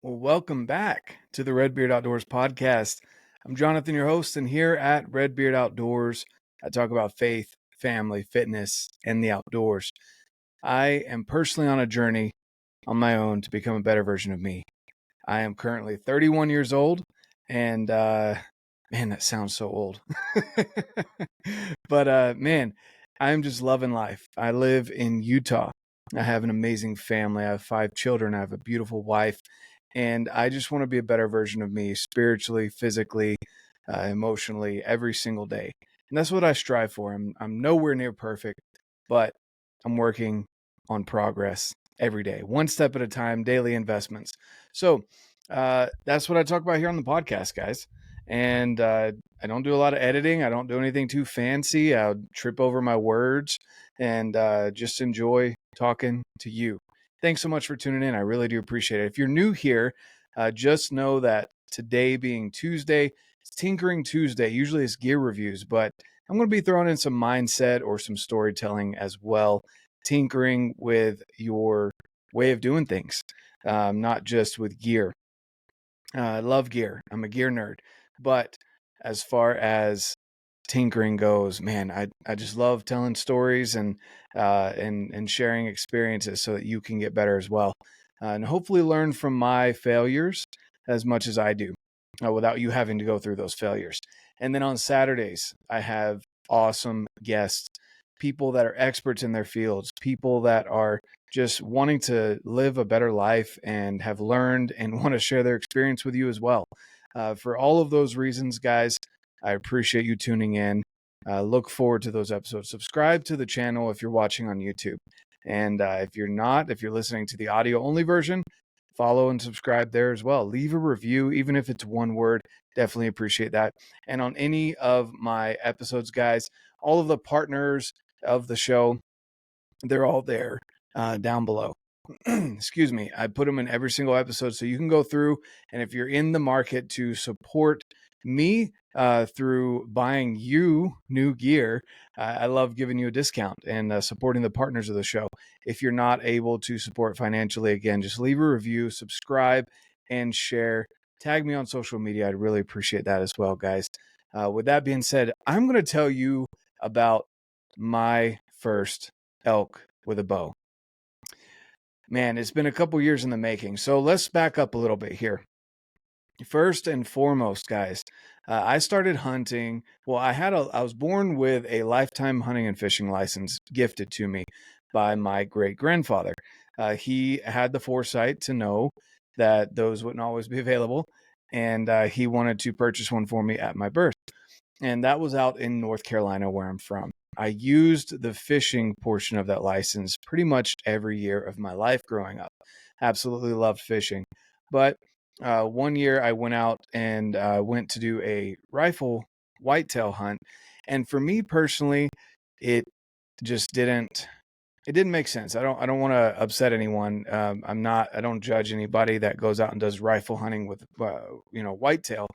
Well, welcome back to the Red Beard Outdoors podcast. I'm Jonathan, your host, and here at Red Beard Outdoors, I talk about faith, family, fitness, and the outdoors. I am personally on a journey on my own to become a better version of me. I am currently 31 years old, and man, that sounds so old. But man, I'm just loving life. I live in Utah. I have an amazing family. I have 5 children. I have a beautiful wife. And I just want to be a better version of me spiritually, physically, emotionally, every single day. And that's what I strive for. I'm nowhere near perfect, but I'm working on progress every day, one step at a time, daily investments. So that's what I talk about here on the podcast, guys. And I don't do a lot of editing. I don't do anything too fancy. I'll trip over my words and just enjoy talking to you. Thanks so much for tuning in. I really do appreciate it. If you're new here, just know that today being Tuesday, it's Tinkering Tuesday. Usually it's gear reviews, but I'm going to be throwing in some mindset or some storytelling as well, tinkering with your way of doing things, not just with gear. I love gear. I'm a gear nerd. But as far as tinkering goes, man, I just love telling stories and sharing experiences so that you can get better as well, and hopefully learn from my failures as much as I do, without you having to go through those failures. And then on Saturdays, I have awesome guests, people that are experts in their fields, people that are just wanting to live a better life and have learned and want to share their experience with you as well. For all of those reasons, guys, I appreciate you tuning in. Look forward to those episodes. Subscribe to the channel if you're watching on YouTube. And if you're not, if you're listening to the audio only version, follow and subscribe there as well. Leave a review, even if it's one word. Definitely appreciate that. And on any of my episodes, guys, all of the partners of the show, they're all there down below. Excuse me. I put them in every single episode so you can go through. And if you're in the market to support me through buying you new gear, I love giving you a discount and supporting the partners of the show. If you're not able to support financially, again, just leave a review, subscribe, and share. Tag me on social media. I'd really appreciate that as well, guys. With that being said, I'm going to tell you about my first elk with a bow. Man, it's been a couple years in the making. So let's back up a little bit here. First and foremost, guys, I started hunting. Well, I was born with a lifetime hunting and fishing license gifted to me by my great grandfather. He had the foresight to know that those wouldn't always be available, and he wanted to purchase one for me at my birth. And that was out in North Carolina, where I'm from. I used the fishing portion of that license pretty much every year of my life growing up. Absolutely loved fishing. But one year I went out and went to do a rifle whitetail hunt. And for me personally, it just didn't make sense. I don't want to upset anyone. I don't judge anybody that goes out and does rifle hunting with whitetail.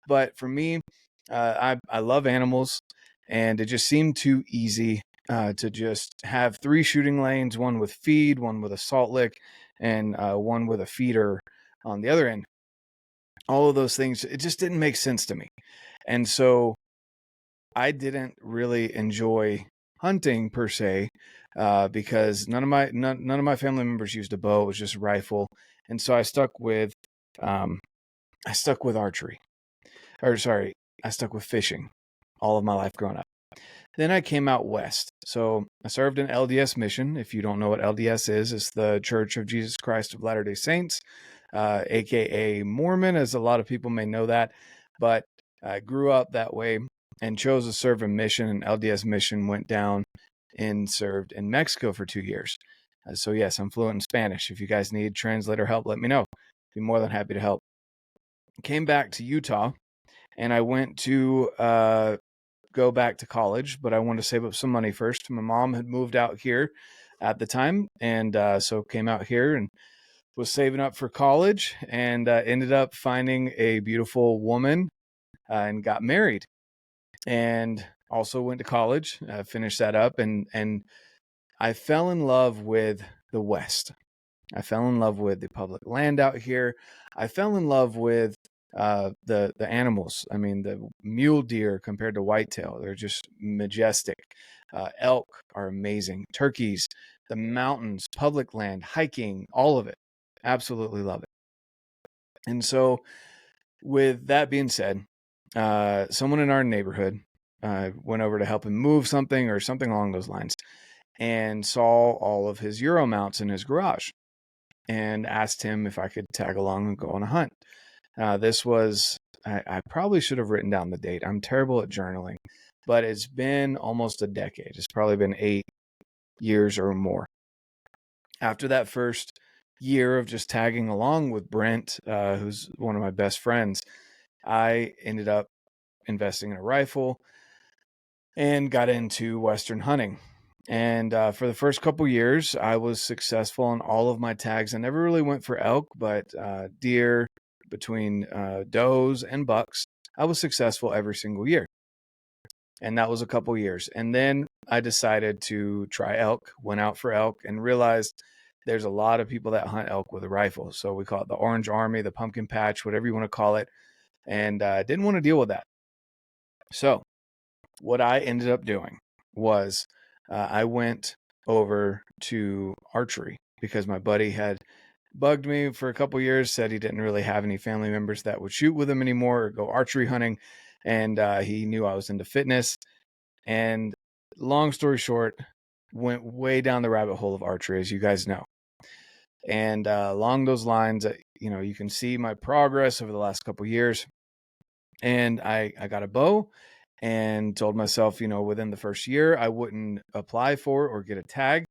But for me, I love animals, and it just seemed too easy to just have 3 shooting lanes, one with feed, one with a salt lick, and one with a feeder on the other end. All of those things, it just didn't make sense to me. And so I didn't really enjoy hunting per se, because none of my family members used a bow. It was just a rifle, and so I stuck with archery. Or sorry, I stuck with fishing all of my life growing up. Then I came out west. So I served an LDS mission. If you don't know what LDS is, it's the Church of Jesus Christ of Latter-day Saints, aka Mormon, as a lot of people may know that. But I grew up that way and chose to serve a mission. An LDS mission, went down and served in Mexico for 2 years. So yes, I'm fluent in Spanish. If you guys need translator help, let me know. Be more than happy to help. Came back to Utah, and I went to go back to college, but I wanted to save up some money first. My mom had moved out here at the time, and so came out here and was saving up for college, and ended up finding a beautiful woman and got married, and also went to college, finished that up, and I fell in love with the West. I fell in love with the public land out here. I fell in love with the animals. I mean, the mule deer compared to whitetail, they're just majestic. Elk are amazing. Turkeys, the mountains, public land, hiking, all of it. Absolutely love it. And so, with that being said, someone in our neighborhood went over to help him move something or something along those lines, and saw all of his Euro mounts in his garage, and asked him if I could tag along and go on a hunt. This was, I probably should have written down the date. I'm terrible at journaling, but it's been almost a decade. It's probably been 8 years or more. After that first year of just tagging along with Brent, who's one of my best friends, I ended up investing in a rifle and got into Western hunting. And for the first couple years, I was successful on all of my tags. I never really went for elk, but deer, between does and bucks, I was successful every single year. And that was a couple years. And then I decided to try elk, went out for elk, and realized there's a lot of people that hunt elk with a rifle. So we call it the Orange Army, the Pumpkin Patch, whatever you want to call it. And I didn't want to deal with that. So what I ended up doing was I went over to archery because my buddy had bugged me for a couple years, said he didn't really have any family members that would shoot with him anymore or go archery hunting. And he knew I was into fitness. And long story short, went way down the rabbit hole of archery, as you guys know. And along those lines, you can see my progress over the last couple years. And I got a bow and told myself, within the first year, I wouldn't apply for or get a tag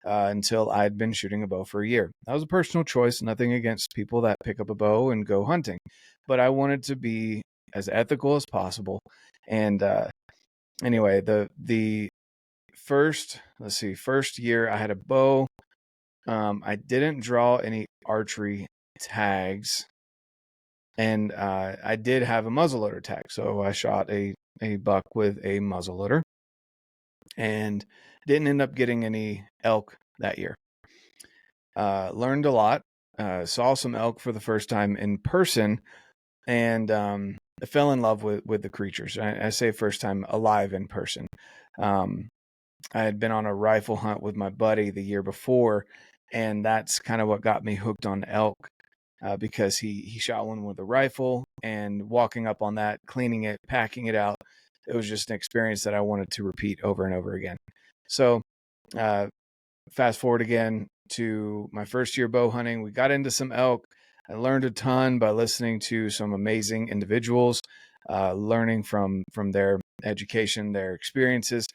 until I'd been shooting a bow for a year. That was a personal choice, nothing against people that pick up a bow and go hunting. But I wanted to be as ethical as possible. And anyway, the first year I had a bow. I didn't draw any archery tags. And I did have a muzzleloader tag. So I shot a buck with a muzzleloader and didn't end up getting any elk that year. Learned a lot, saw some elk for the first time in person, and I fell in love with the creatures. I say first time alive in person. I had been on a rifle hunt with my buddy the year before, and that's kind of what got me hooked on elk. Because he shot one with a rifle, and walking up on that, cleaning it, packing it out, it was just an experience that I wanted to repeat over and over again. So fast forward again to my first year bow hunting. We got into some elk. I learned a ton by listening to some amazing individuals, learning from their education, their experiences.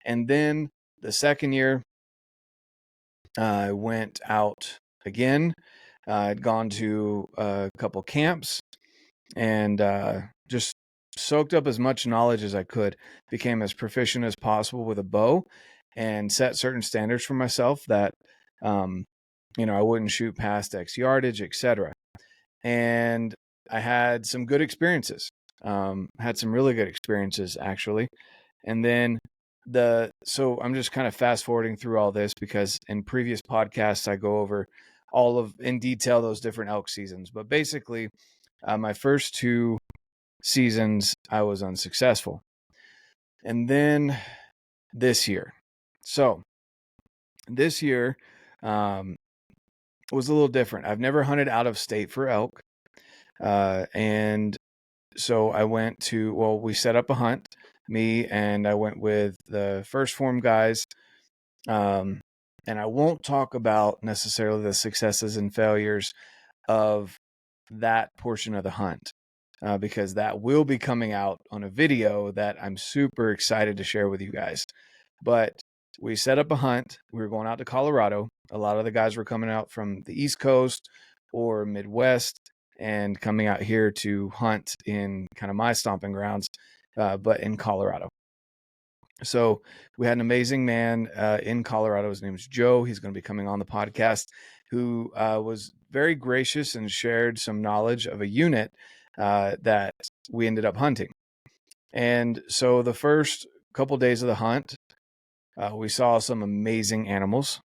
And then the second year, I went out again. I'd gone to a couple camps and just soaked up as much knowledge as I could, became as proficient as possible with a bow, and set certain standards for myself that, I wouldn't shoot past X yardage, etc. And I had some good experiences, had some really good experiences, actually. And then so I'm just kind of fast forwarding through all this because in previous podcasts, I go over all of in detail those different elk seasons. But basically, my first 2 seasons, I was unsuccessful. And then this year. So this year was a little different. I've never hunted out of state for elk. And so I went we set up a hunt, me, and I went with the first Phorm guys. And I won't talk about necessarily the successes and failures of that portion of the hunt because that will be coming out on a video that I'm super excited to share with you guys. But we set up a hunt. We were going out to Colorado. A lot of the guys were coming out from the East Coast or Midwest and coming out here to hunt in kind of my stomping grounds, but in Colorado. So we had an amazing man in Colorado. His name is Joe. He's going to be coming on the podcast, who was very gracious and shared some knowledge of a unit that we ended up hunting. And so the first couple days of the hunt, we saw some amazing animals.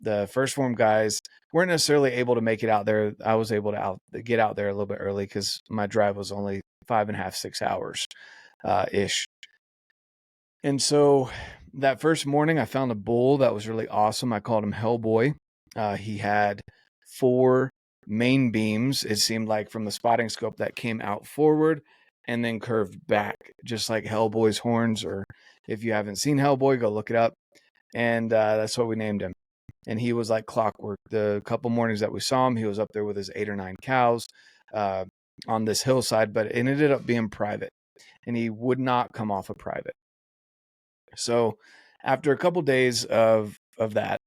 the first Phorm guys weren't necessarily able to make it out there. I was able to get out there a little bit early because my drive was only 5.5, 6 hours ish. And so that first morning, I found a bull that was really awesome. I called him Hellboy. He had 4 main beams, it seemed like, from the spotting scope that came out forward and then curved back, just like Hellboy's horns. Or if you haven't seen Hellboy, go look it up. And that's what we named him. And he was like clockwork. The couple mornings that we saw him, he was up there with his 8 or 9 cows on this hillside, but it ended up being private, and he would not come off a private. So after a couple days of that,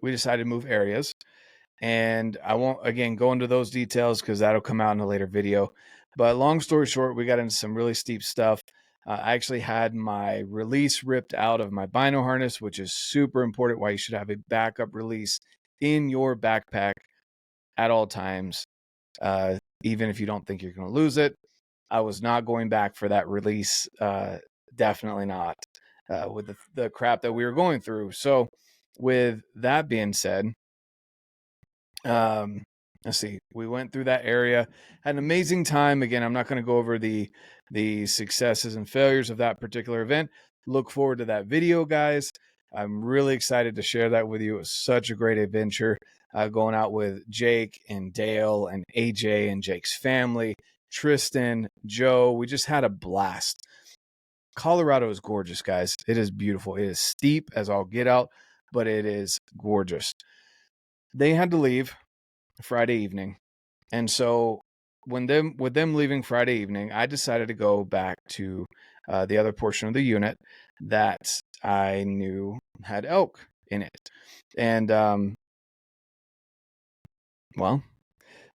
we decided to move areas. And I won't, again, go into those details because that'll come out in a later video. But long story short, we got into some really steep stuff. I actually had my release ripped out of my bino harness, which is super important, why you should have a backup release in your backpack at all times, even if you don't think you're going to lose it. I was not going back for that release. Definitely not with the crap that we were going through. So with that being said, let's see, we went through that area, had an amazing time. Again, I'm not going to go over the successes and failures of that particular event. Look forward to that video, guys. I'm really excited to share that with you. It was such a great adventure going out with Jake and Dale and AJ and Jake's family, Tristan, Joe. We just had a blast. Colorado is gorgeous, guys. It is beautiful. It is steep as all get out, but it is gorgeous. They had to leave Friday evening. And so with them leaving Friday evening, I decided to go back to the other portion of the unit that I knew had elk in it. And, well,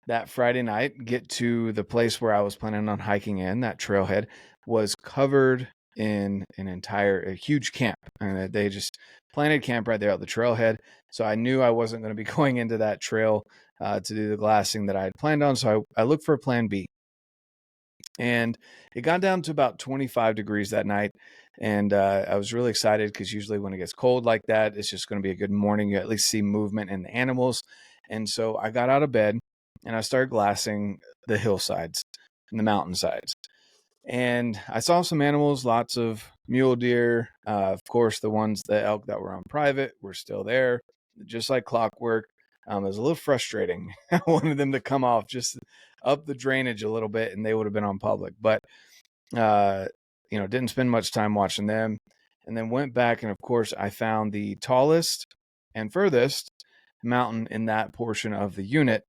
that Friday night, get to the place where I was planning on hiking in, that trailhead was covered in a huge camp. And they just planted camp right there at the trailhead. So I knew I wasn't going to be going into that trail to do the glassing that I had planned on. So I looked for a plan B. And it got down to about 25 degrees that night. And I was really excited because usually when it gets cold like that, it's just going to be a good morning. You at least see movement in the animals. And so I got out of bed and I started glassing the hillsides and the mountainsides. And I saw some animals, lots of mule deer. Of course, the elk that were on private were still there, just like clockwork. It was a little frustrating. I wanted them to come off just up the drainage a little bit and they would have been on public. But, didn't spend much time watching them. And then went back, and of course, I found the tallest and furthest mountain in that portion of the unit.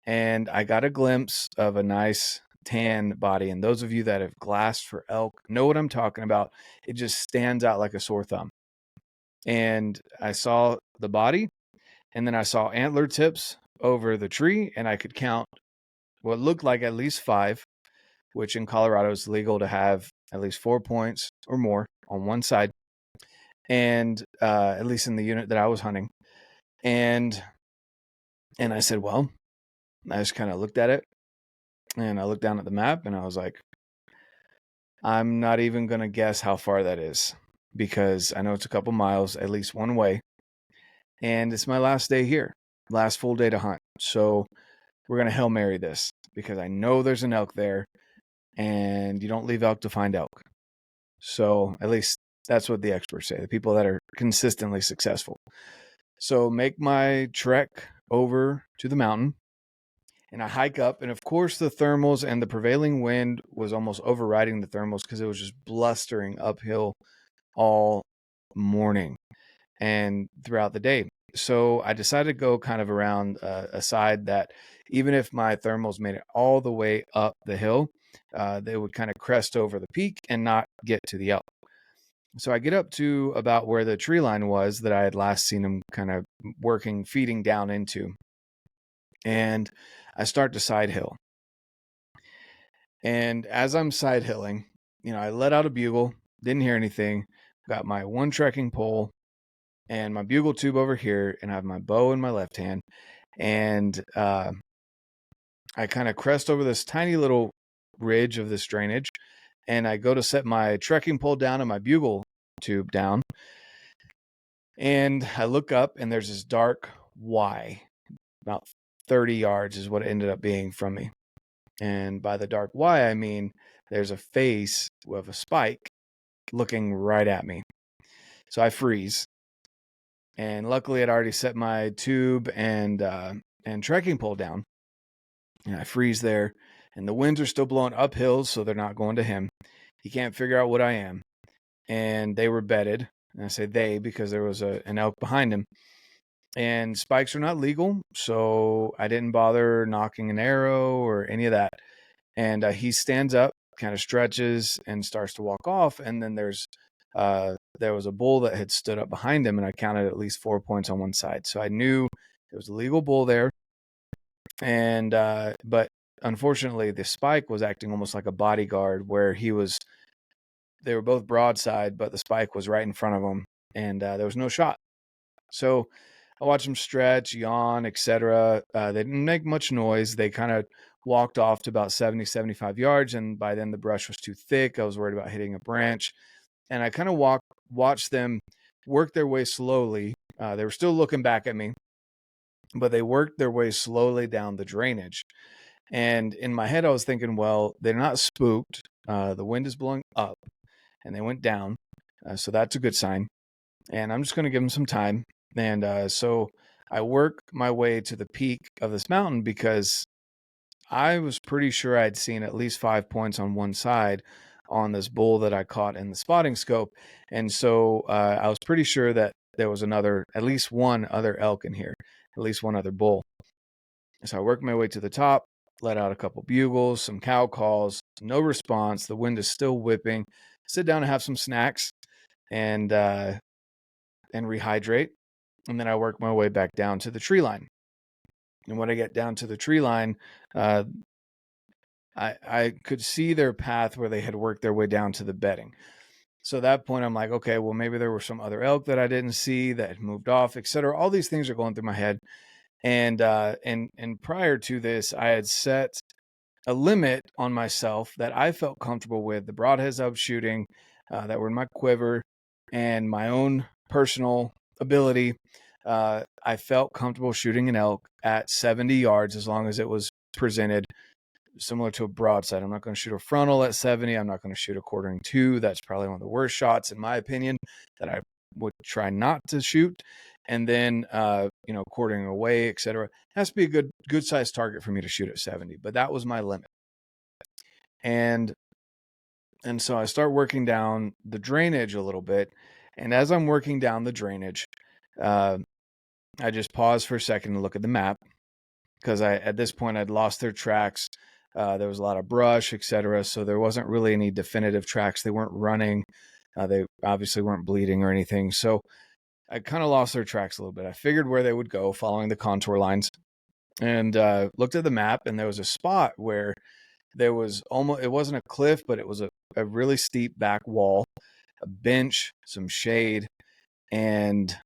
And I got a glimpse of a nice tan body. And those of you that have glassed for elk know what I'm talking about. It just stands out like a sore thumb. And I saw the body, and then I saw antler tips over the tree, and I could count what looked like at least 5, which in Colorado is legal to have at least 4 points or more on one side. And at least in the unit that I was hunting. And I said, well, I just kind of looked at it, and I looked down at the map, and I was like, I'm not even going to guess how far that is, because I know it's a couple miles, at least one way. And it's my last day here, last full day to hunt. So we're going to Hail Mary this, because I know there's an elk there, and you don't leave elk to find elk. So at least that's what the experts say, the people that are consistently successful. So make my trek over to the mountain, and I hike up. And of course, the thermals and the prevailing wind was almost overriding the thermals because it was just blustering uphill all morning and throughout the day. So I decided to go kind of around a side that even if my thermals made it all the way up the hill, they would kind of crest over the peak and not get to the elk. So I get up to about where the tree line was that I had last seen them kind of feeding down into. And I start to side hill. And as I'm side hilling, I let out a bugle, didn't hear anything, got my one trekking pole and my bugle tube over here, and I have my bow in my left hand. And I kind of crest over this tiny little ridge of this drainage, and I go to set my trekking pole down and my bugle tube down. And I look up and there's this dark Y, about 30 yards is what it ended up being from me. And by the dark Y, I mean there's a face with a spike looking right at me. So I freeze. And luckily I'd already set my tube and trekking pole down. And I freeze there. And the winds are still blowing uphill, so they're not going to him. He can't figure out what I am. And they were bedded. And I say they because there was an elk behind him. And spikes are not legal, so I didn't bother knocking an arrow or any of that. And he stands up, kind of stretches, and starts to walk off. And then there was a bull that had stood up behind him, and I counted at least 4 points on one side. So I knew there was a legal bull there. And but unfortunately, the spike was acting almost like a bodyguard, where they were both broadside, but the spike was right in front of him, and there was no shot. So I watched them stretch, yawn, etc. They didn't make much noise. They kind of walked off to about 70, 75 yards, and by then the brush was too thick. I was worried about hitting a branch, and I kind of watched them work their way slowly. They were still looking back at me, but they worked their way slowly down the drainage. And in my head, I was thinking, well, they're not spooked. The wind is blowing up, and they went down. So that's a good sign. And I'm just going to give them some time. And so I work my way to the peak of this mountain because I was pretty sure I'd seen at least 5 points on one side on this bull that I caught in the spotting scope. And so I was pretty sure that there was at least one other elk in here, at least one other bull. So I worked my way to the top, let out a couple bugles, some cow calls, no response. The wind is still whipping. Sit down and have some snacks and rehydrate. And then I work my way back down to the tree line. And when I get down to the tree line, I could see their path where they had worked their way down to the bedding. So at that point, I'm like, okay, well, maybe there were some other elk that I didn't see that had moved off, etc. All these things are going through my head. And prior to this, I had set a limit on myself that I felt comfortable with. The broadheads I was shooting that were in my quiver and my own personal ability. I felt comfortable shooting an elk at 70 yards as long as it was presented similar to a broadside. I'm not going to shoot a frontal at 70. I'm not going to shoot a quartering 2. That's probably one of the worst shots, in my opinion, that I would try not to shoot. And then, quartering away, etc. It has to be a good size target for me to shoot at 70. But that was my limit. And so I start working down the drainage a little bit. And as I'm working down the drainage, I just paused for a second to look at the map because at this point I'd lost their tracks. There was a lot of brush, etc. So there wasn't really any definitive tracks. They weren't running. They obviously weren't bleeding or anything. So I kind of lost their tracks a little bit. I figured where they would go following the contour lines and looked at the map, and there was a spot where there was it wasn't a cliff, but it was a really steep back wall, a bench, some shade, and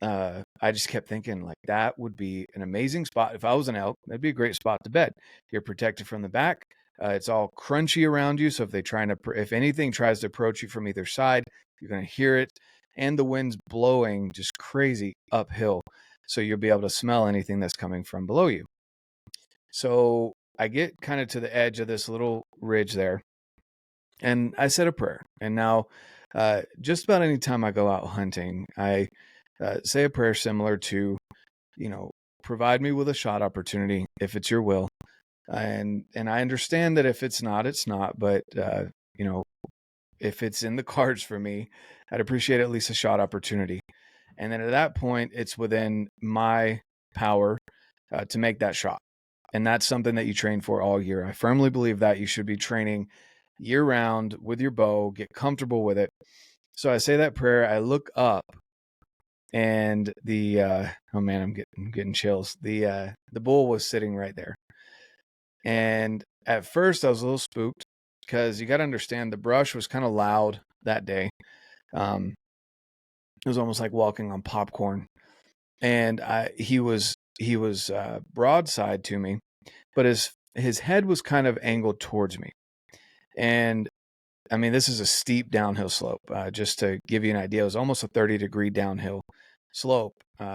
I just kept thinking, like, that would be an amazing spot. If I was an elk, that'd be a great spot to bed. You're protected from the back. It's all crunchy around you. So if anything tries to approach you from either side, you're going to hear it. And the wind's blowing just crazy uphill. So you'll be able to smell anything that's coming from below you. So I get kind of to the edge of this little ridge there. And I said a prayer. And now, just about any time I go out hunting, I say a prayer similar to, provide me with a shot opportunity if it's your will. And I understand that if it's not, it's not. But, if it's in the cards for me, I'd appreciate at least a shot opportunity. And then at that point, it's within my power to make that shot. And that's something that you train for all year. I firmly believe that you should be training year round with your bow, get comfortable with it. So I say that prayer, I look up, and oh man, I'm getting chills. The bull was sitting right there. And at first I was a little spooked because you got to understand the brush was kind of loud that day. It was almost like walking on popcorn. And he was broadside to me, but his head was kind of angled towards me. And I mean, this is a steep downhill slope. Just to give you an idea, it was almost a 30-degree downhill slope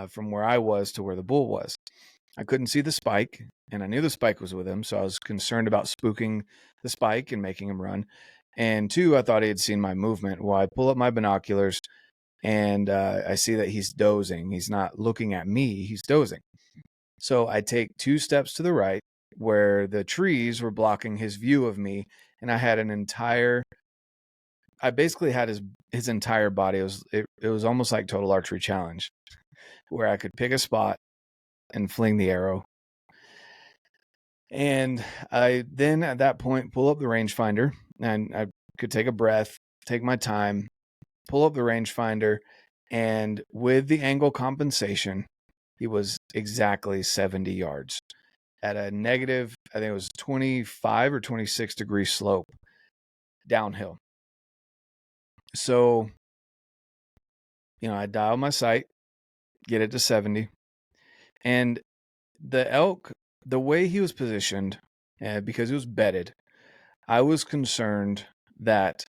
from where I was to where the bull was. I couldn't see the spike, and I knew the spike was with him, so I was concerned about spooking the spike and making him run. And two, I thought he had seen my movement. Well, I pull up my binoculars, and I see that he's dozing. He's not looking at me, he's dozing. So I take 2 steps to the right where the trees were blocking his view of me, and I basically had his entire body. It was almost like Total Archery Challenge, where I could pick a spot and fling the arrow. And I then at that point pull up the rangefinder, and I could take a breath, take my time, pull up the rangefinder, and with the angle compensation, he was exactly 70 yards at a negative, I think it was 25 or 26 degree slope downhill. So, I dial my sight, get it to 70, and the elk, the way he was positioned, because he was bedded, I was concerned that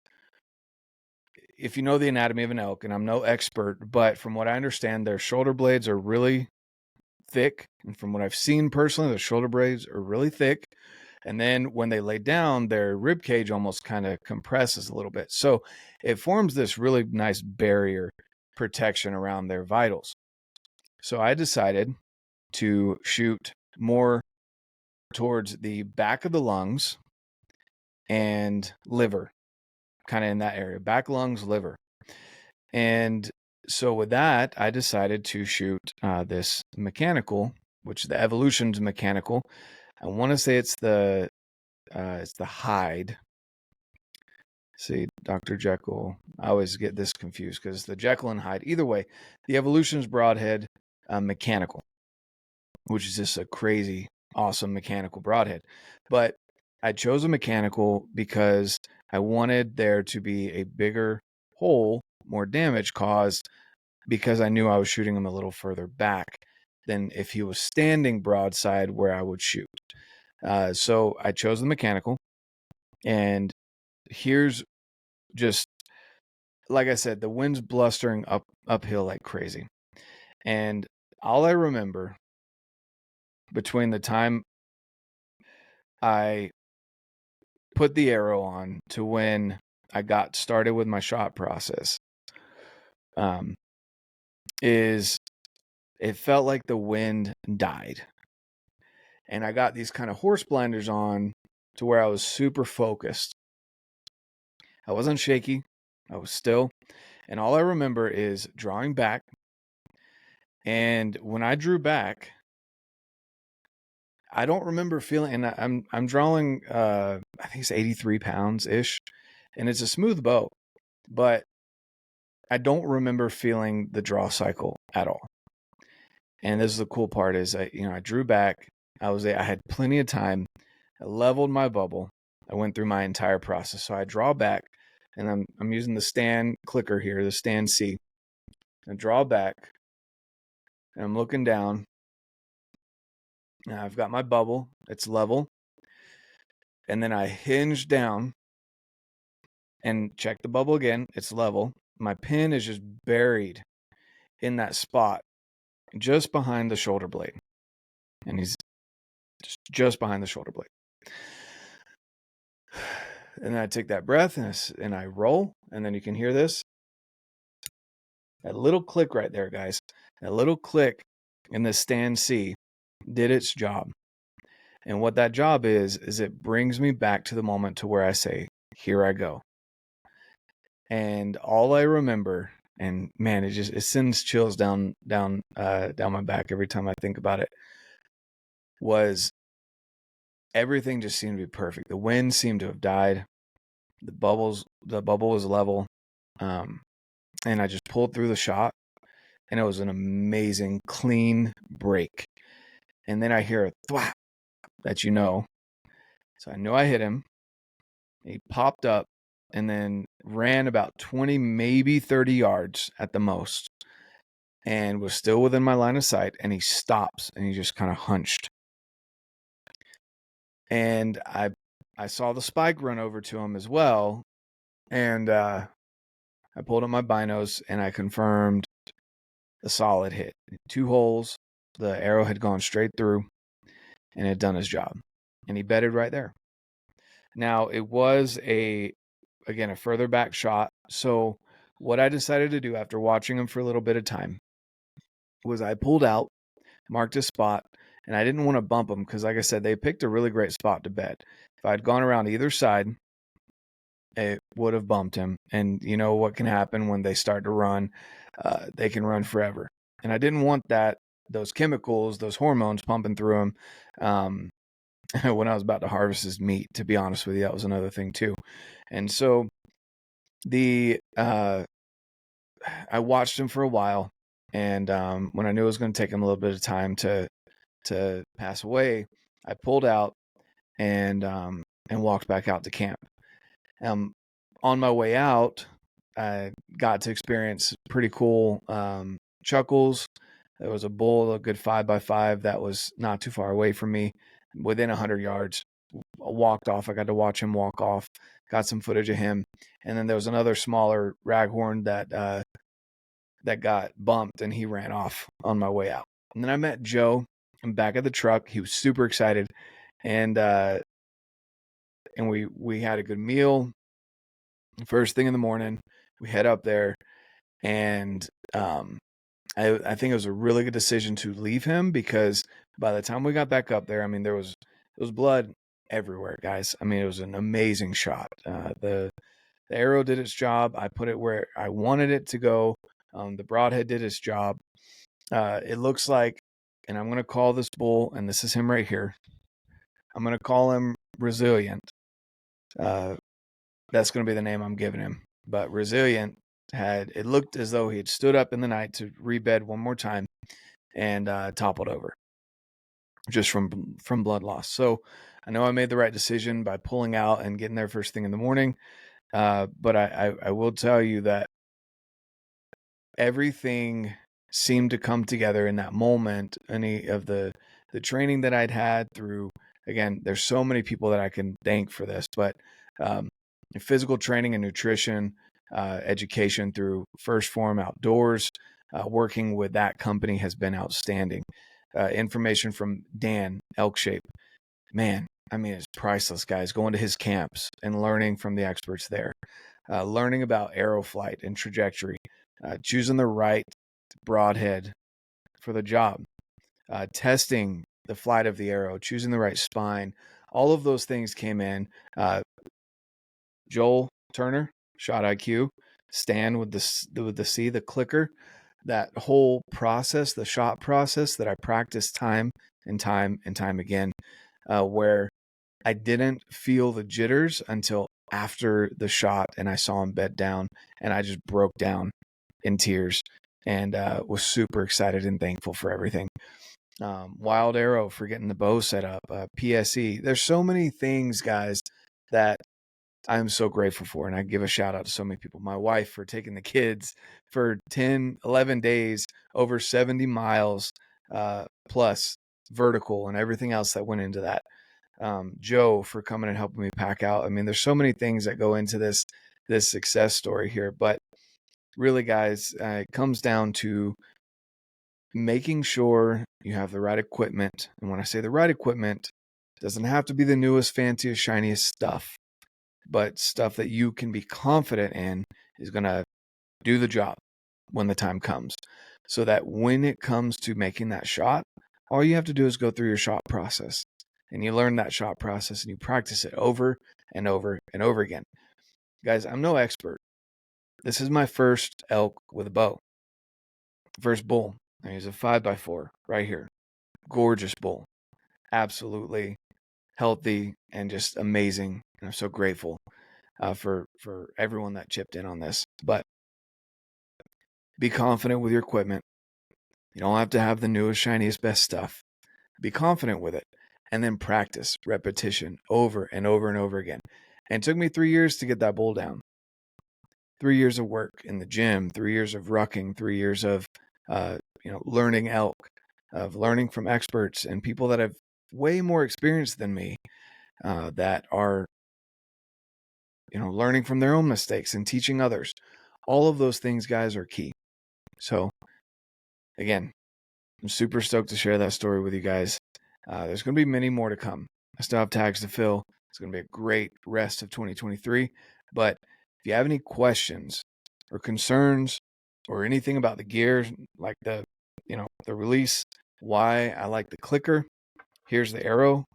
if you know the anatomy of an elk, and I'm no expert, but from what I understand, their shoulder blades are really thick. And from what I've seen personally, their shoulder blades are really thick. And then when they lay down, their rib cage almost kind of compresses a little bit. So it forms this really nice barrier protection around their vitals. So I decided to shoot more towards the back of the lungs and liver, kind of in that area, back lungs, liver. And so with that, I decided to shoot this mechanical, which the Evolution's mechanical. I want to say it's the hide. See, Dr. Jekyll. I always get this confused because it's the Jekyll and Hyde. Either way, the Evolution's broadhead mechanical, which is just a crazy, awesome mechanical broadhead. But I chose a mechanical because I wanted there to be a bigger hole, more damage caused, because I knew I was shooting him a little further back than if he was standing broadside where I would shoot. So I chose the mechanical, and here's just, like I said, the wind's blustering uphill like crazy. And all I remember between the time I put the arrow on to when I got started with my shot process is it felt like the wind died. And I got these kind of horse blinders on to where I was super focused. I wasn't shaky. I was still. And all I remember is drawing back. And when I drew back, I don't remember feeling, and I'm drawing, I think it's 83 pounds ish, and it's a smooth bow, but I don't remember feeling the draw cycle at all. And this is the cool part is I drew back. I had plenty of time. I leveled my bubble. I went through my entire process. So I draw back, and I'm using the stand clicker here, the stand C. I draw back, and I'm looking down. Now I've got my bubble. It's level. And then I hinge down and check the bubble again. It's level. My pin is just buried in that spot just behind the shoulder blade. And he's just behind the shoulder blade. And then I take that breath and I roll. And then you can hear this. That little click right there, guys. That little click in the stand C did its job. And what that job is it brings me back to the moment to where I say, here I go. And all I remember, and man, it sends chills down my back every time I think about it, was everything just seemed to be perfect. The wind seemed to have died. The bubble was level. And I just pulled through the shot, and it was an amazing, clean break. And then I hear a thwap that So I knew I hit him. He popped up and then ran about 20, maybe 30 yards at the most, and was still within my line of sight. And he stops, and he just kind of hunched. And I saw the spike run over to him as well. And I pulled up my binos, and I confirmed a solid hit. 2 holes, the arrow had gone straight through and had done his job. And he bedded right there. Now, it was again, a further back shot. So what I decided to do after watching him for a little bit of time was I pulled out, marked a spot, and I didn't want to bump him because, like I said, they picked a really great spot to bed. If I'd gone around either side, it would have bumped him. And you know what can happen when they start to run? They can run forever. And I didn't want those chemicals, those hormones pumping through him when I was about to harvest his meat. To be honest with you, that was another thing too. And so I watched him for a while, and when I knew it was going to take him a little bit of time to pass away, I pulled out and walked back out to camp. On my way out, I got to experience pretty cool chuckles. There was a bull, a good 5x5 that was not too far away from me, within 100 yards. I walked off. I got to watch him walk off. Got some footage of him, and then there was another smaller raghorn that got bumped, and he ran off on my way out. And then I met Joe in back of the truck. He was super excited, and we had a good meal. First thing in the morning, we head up there, and I think it was a really good decision to leave him, because by the time we got back up there, I mean, there was blood everywhere, guys. I mean, it was an amazing shot. The arrow did its job. I put it where I wanted it to go. The broadhead did its job. It looks like, and I'm going to call this bull, and this is him right here, I'm going to call him Resilient. That's going to be the name I'm giving him. But Resilient it looked as though he had stood up in the night to rebed one more time and toppled over just from blood loss. So I know I made the right decision by pulling out and getting there first thing in the morning. But I will tell you that everything seemed to come together in that moment. Any of the training that I'd had through, again, there's so many people that I can thank for this, but physical training and nutrition, education through Phorm Outdoors, working with that company has been outstanding. Information from Dan Elkshape, man, I mean, it's priceless, guys. Going to his camps and learning from the experts there, learning about arrow flight and trajectory, choosing the right broadhead for the job, testing the flight of the arrow, choosing the right spine. All of those things came in. Joel Turner, Shot IQ, Stan with the C, the clicker, that whole process, the shot process that I practiced time and time and time again, where I didn't feel the jitters until after the shot, and I saw him bed down, and I just broke down in tears and was super excited and thankful for everything. Wild Arrow for getting the bow set up, PSE. There's so many things, guys, that I'm so grateful for. And I give a shout out to so many people. My wife for taking the kids for 10, 11 days, over 70 miles plus vertical, and everything else that went into that. Joe for coming and helping me pack out. I mean, there's so many things that go into this success story here. But really, guys, it comes down to making sure you have the right equipment. And when I say the right equipment, it doesn't have to be the newest, fanciest, shiniest stuff, but stuff that you can be confident in is going to do the job when the time comes. So that when it comes to making that shot, all you have to do is go through your shot process, and you learn that shot process and you practice it over and over and over again. Guys, I'm no expert. This is my first elk with a bow. First bull. He's a 5x4 right here. Gorgeous bull. Absolutely healthy and just amazing. And I'm so grateful for everyone that chipped in on this. But be confident with your equipment. You don't have to have the newest, shiniest, best stuff. Be confident with it, and then practice repetition over and over and over again. And it took me 3 years to get that bull down. 3 years of work in the gym, 3 years of rucking, 3 years of learning elk, of learning from experts and people that have way more experience than me, that are learning from their own mistakes and teaching others. All of those things, guys, are key. So again, I'm super stoked to share that story with you guys. There's going to be many more to come. I still have tags to fill. It's going to be a great rest of 2023. But if you have any questions or concerns or anything about the gear, like the release, why I like the clicker, here's the arrow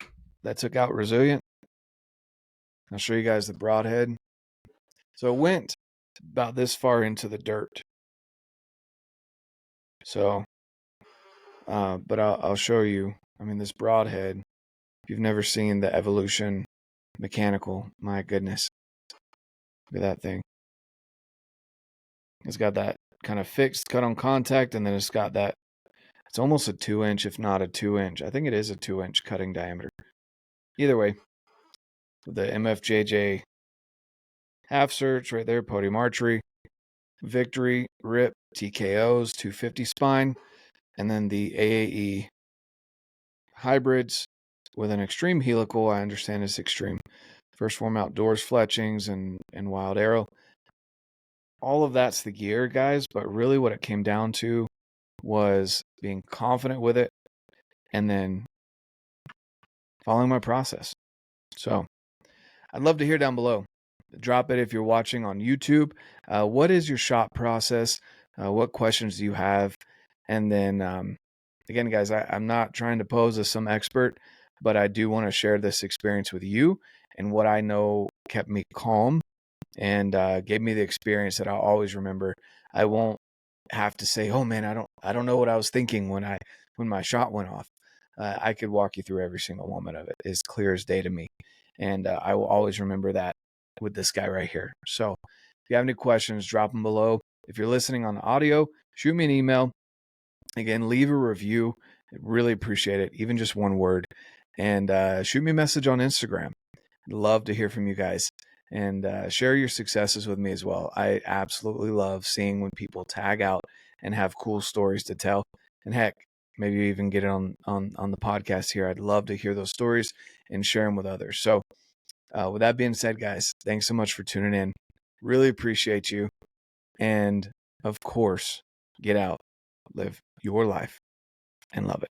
that took out Resilient. I'll show you guys the broadhead. So it went about this far into the dirt. So, but I'll show you. I mean, this broadhead, if you've never seen the Evolution mechanical, my goodness. Look at that thing. It's got that kind of fixed cut on contact, and then it's got that, it's almost a 2-inch, if not a 2-inch. I think it is a 2-inch cutting diameter. Either way, the MFJJ half search right there, Podium Archery, Victory, Rip, TKOs, 250 spine, and then the AAE hybrids with an extreme helical. I understand it's extreme. First Phorm Outdoors fletchings and Wild Arrow. All of that's the gear, guys, but really what it came down to was being confident with it and then following my process. So I'd love to hear down below. Drop it if you're watching on YouTube. What is your shot process? What questions do you have? And then, again, guys, I'm not trying to pose as some expert, but I do want to share this experience with you and what I know kept me calm and gave me the experience that I'll always remember. I won't have to say, "Oh man, I don't know what I was thinking when my shot went off." I could walk you through every single moment of it, as clear as day to me, and I will always remember that with this guy right here. So, if you have any questions, drop them below. If you're listening on audio, shoot me an email. Again, leave a review. I really appreciate it, even just one word, and shoot me a message on Instagram. I'd love to hear from you guys. And share your successes with me as well. I absolutely love seeing when people tag out and have cool stories to tell. And heck, maybe even get it on the podcast here. I'd love to hear those stories and share them with others. So with that being said, guys, thanks so much for tuning in. Really appreciate you. And of course, get out, live your life, and love it.